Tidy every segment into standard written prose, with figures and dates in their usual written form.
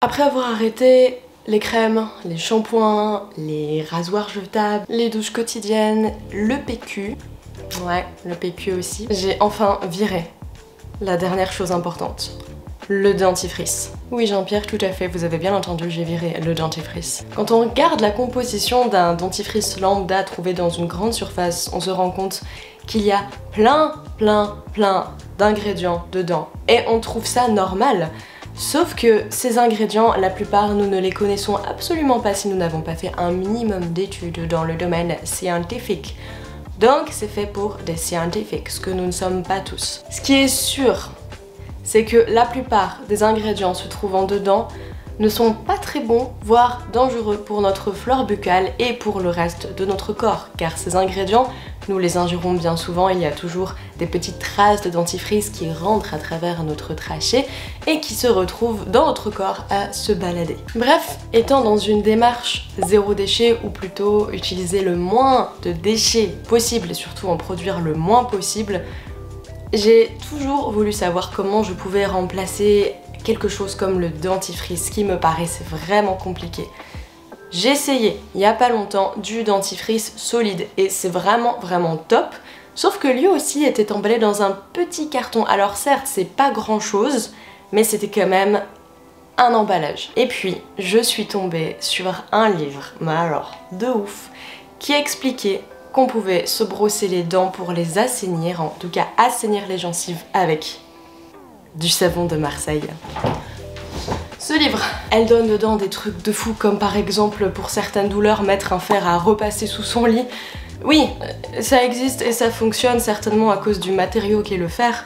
Après avoir arrêté les crèmes, les shampoings, les rasoirs jetables, les douches quotidiennes, le PQ, ouais, le PQ aussi, j'ai enfin viré la dernière chose importante, le dentifrice. Oui Jean-Pierre, tout à fait, vous avez bien entendu, j'ai viré le dentifrice. Quand on regarde la composition d'un dentifrice lambda trouvé dans une grande surface, on se rend compte qu'il y a plein d'ingrédients dedans. Et on trouve ça normal. Sauf que ces ingrédients, la plupart, nous ne les connaissons absolument pas si nous n'avons pas fait un minimum d'études dans le domaine scientifique. Donc c'est fait pour des scientifiques, ce que nous ne sommes pas tous. Ce qui est sûr, c'est que la plupart des ingrédients se trouvant dedans ne sont pas très bons, voire dangereux pour notre flore buccale et pour le reste de notre corps, car ces ingrédients, nous les ingérons bien souvent, il y a toujours des petites traces de dentifrice qui rentrent à travers notre trachée et qui se retrouvent dans notre corps à se balader. Bref, étant dans une démarche zéro déchet, ou plutôt utiliser le moins de déchets possible et surtout en produire le moins possible, j'ai toujours voulu savoir comment je pouvais remplacer quelque chose comme le dentifrice qui me paraissait vraiment compliqué. J'ai essayé il y a pas longtemps du dentifrice solide et c'est vraiment top, sauf que lui aussi était emballé dans un petit carton. Alors certes c'est pas grand chose, mais c'était quand même un emballage. Et puis je suis tombée sur un livre, mais alors de ouf, qui expliquait qu'on pouvait se brosser les dents pour les assainir, en tout cas assainir les gencives avec du savon de Marseille. Ce livre, elle donne dedans des trucs de fou comme par exemple pour certaines douleurs mettre un fer à repasser sous son lit. Oui, ça existe et ça fonctionne certainement à cause du matériau qui est le fer,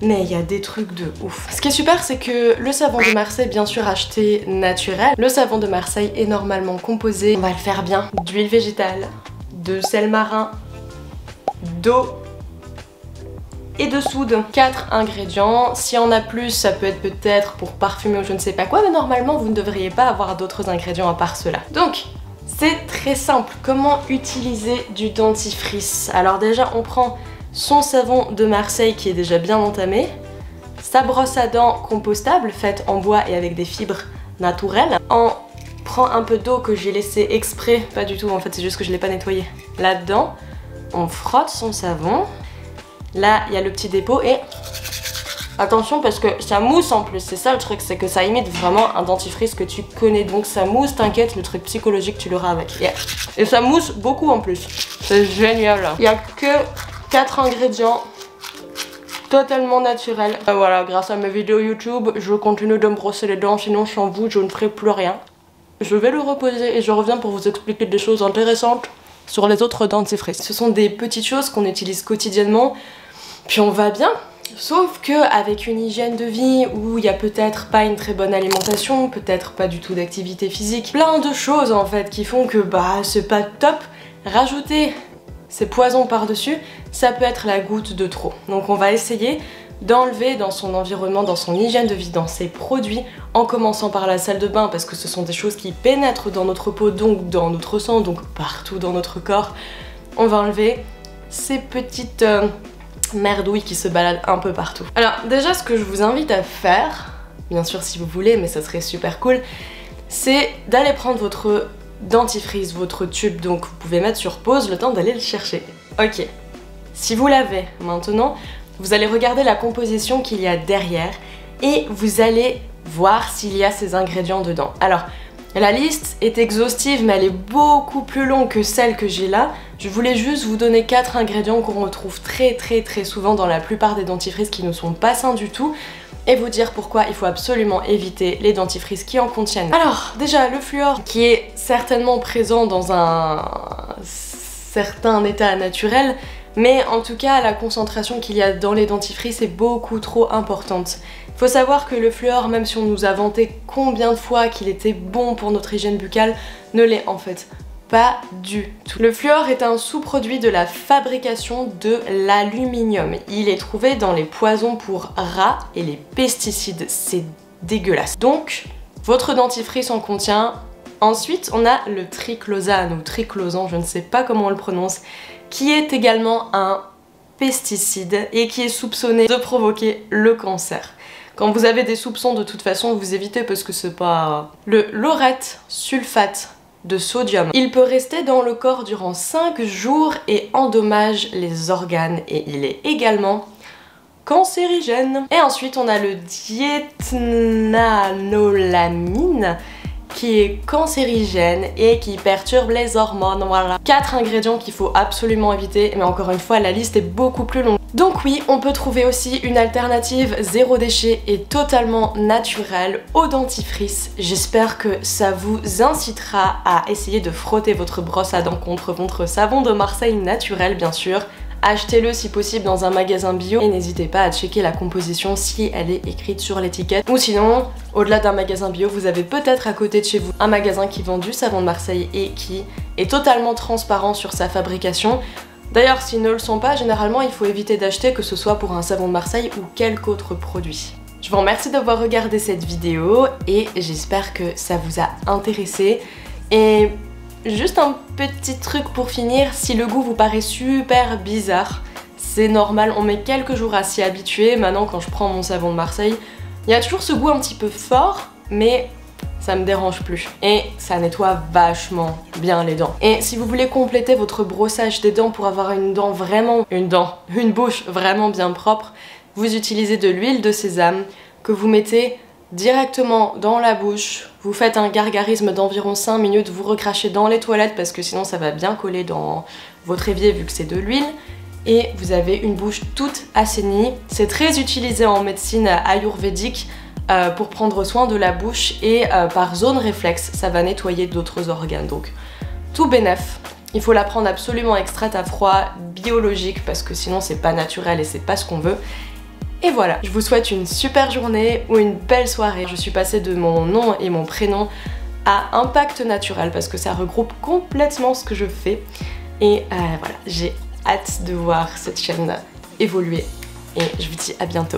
mais il y a des trucs de ouf. Ce qui est super, c'est que le savon de Marseille, bien sûr acheté naturel, le savon de Marseille est normalement composé, on va le faire bien, d'huile végétale, de sel marin, d'eau et de soude. 4 ingrédients, s'il y en a plus ça peut être peut-être pour parfumer ou je ne sais pas quoi, mais normalement vous ne devriez pas avoir d'autres ingrédients à part cela. Donc c'est très simple, comment utiliser du dentifrice? Alors déjà on prend son savon de Marseille qui est déjà bien entamé, sa brosse à dents compostable faite en bois et avec des fibres naturelles, on prend un peu d'eau que j'ai laissé exprès, pas du tout en fait c'est juste que je l'ai pas nettoyé, là-dedans, on frotte son savon. Là, il y a le petit dépôt et attention parce que ça mousse en plus, c'est ça le truc, c'est que ça imite vraiment un dentifrice que tu connais. Donc ça mousse, t'inquiète, le truc psychologique tu l'auras avec. Yeah. Et ça mousse beaucoup en plus, c'est génial. Il n'y a que 4 ingrédients totalement naturels. Voilà, grâce à mes vidéos YouTube, je continue de me brosser les dents, sinon sans vous, je ne ferai plus rien. Je vais le reposer et je reviens pour vous expliquer des choses intéressantes sur les autres dentifrices. Ce sont des petites choses qu'on utilise quotidiennement. Puis on va bien, sauf que avec une hygiène de vie où il y a peut-être pas une très bonne alimentation, peut-être pas du tout d'activité physique, plein de choses en fait qui font que bah c'est pas top, rajouter ces poisons par-dessus, ça peut être la goutte de trop. Donc on va essayer d'enlever dans son environnement, dans son hygiène de vie, dans ses produits, en commençant par la salle de bain parce que ce sont des choses qui pénètrent dans notre peau, donc dans notre sang, donc partout dans notre corps. On va enlever ces petites merdouilles qui se baladent un peu partout. Alors déjà ce que je vous invite à faire, bien sûr si vous voulez mais ça serait super cool, c'est d'aller prendre votre dentifrice, votre tube, donc vous pouvez mettre sur pause le temps d'aller le chercher. Ok, si vous l'avez maintenant, vous allez regarder la composition qu'il y a derrière et vous allez voir s'il y a ces ingrédients dedans. Alors la liste est exhaustive mais elle est beaucoup plus longue que celle que j'ai là. Je voulais juste vous donner 4 ingrédients qu'on retrouve très souvent dans la plupart des dentifrices qui ne sont pas sains du tout et vous dire pourquoi il faut absolument éviter les dentifrices qui en contiennent. Alors déjà le fluor qui est certainement présent dans un certain état naturel, mais en tout cas la concentration qu'il y a dans les dentifrices est beaucoup trop importante. Il faut savoir que le fluor, même si on nous a vanté combien de fois qu'il était bon pour notre hygiène buccale, ne l'est en fait pas du tout. Le fluor est un sous-produit de la fabrication de l'aluminium. Il est trouvé dans les poisons pour rats et les pesticides, c'est dégueulasse. Donc votre dentifrice en contient. Ensuite on a le triclosane ou triclosan, je ne sais pas comment on le prononce, qui est également un pesticide et qui est soupçonné de provoquer le cancer. Quand vous avez des soupçons, de toute façon, vous évitez parce que c'est pas... Le laureth sulfate de sodium. Il peut rester dans le corps durant 5 jours et endommage les organes, et il est également cancérigène. Et ensuite on a le diethylanolamine qui est cancérigène et qui perturbe les hormones, voilà. 4 ingrédients qu'il faut absolument éviter, mais encore une fois la liste est beaucoup plus longue. Donc oui, on peut trouver aussi une alternative zéro déchet et totalement naturelle au dentifrice. J'espère que ça vous incitera à essayer de frotter votre brosse à dents contre votre savon de Marseille naturel bien sûr. Achetez-le si possible dans un magasin bio et n'hésitez pas à checker la composition si elle est écrite sur l'étiquette. Ou sinon, au-delà d'un magasin bio, vous avez peut-être à côté de chez vous un magasin qui vend du savon de Marseille et qui est totalement transparent sur sa fabrication. D'ailleurs, s'ils ne le sont pas, généralement il faut éviter d'acheter, que ce soit pour un savon de Marseille ou quelque autre produit. Je vous remercie d'avoir regardé cette vidéo et j'espère que ça vous a intéressé. Et juste un petit truc pour finir, si le goût vous paraît super bizarre, c'est normal, on met quelques jours à s'y habituer. Maintenant quand je prends mon savon de Marseille, il y a toujours ce goût un petit peu fort, mais ça me dérange plus. Et ça nettoie vachement bien les dents. Et si vous voulez compléter votre brossage des dents pour avoir une bouche vraiment bien propre, vous utilisez de l'huile de sésame que vous mettez directement dans la bouche, vous faites un gargarisme d'environ 5 minutes, vous recrachez dans les toilettes parce que sinon ça va bien coller dans votre évier vu que c'est de l'huile, et vous avez une bouche toute assainie. C'est très utilisé en médecine ayurvédique pour prendre soin de la bouche et par zone réflexe, ça va nettoyer d'autres organes, donc tout bénef. Il faut la prendre absolument extraite à froid, biologique, parce que sinon c'est pas naturel et c'est pas ce qu'on veut. Et voilà, je vous souhaite une super journée ou une belle soirée. Je suis passée de mon nom et mon prénom à Impact Naturel parce que ça regroupe complètement ce que je fais. Et voilà, j'ai hâte de voir cette chaîne évoluer et je vous dis à bientôt.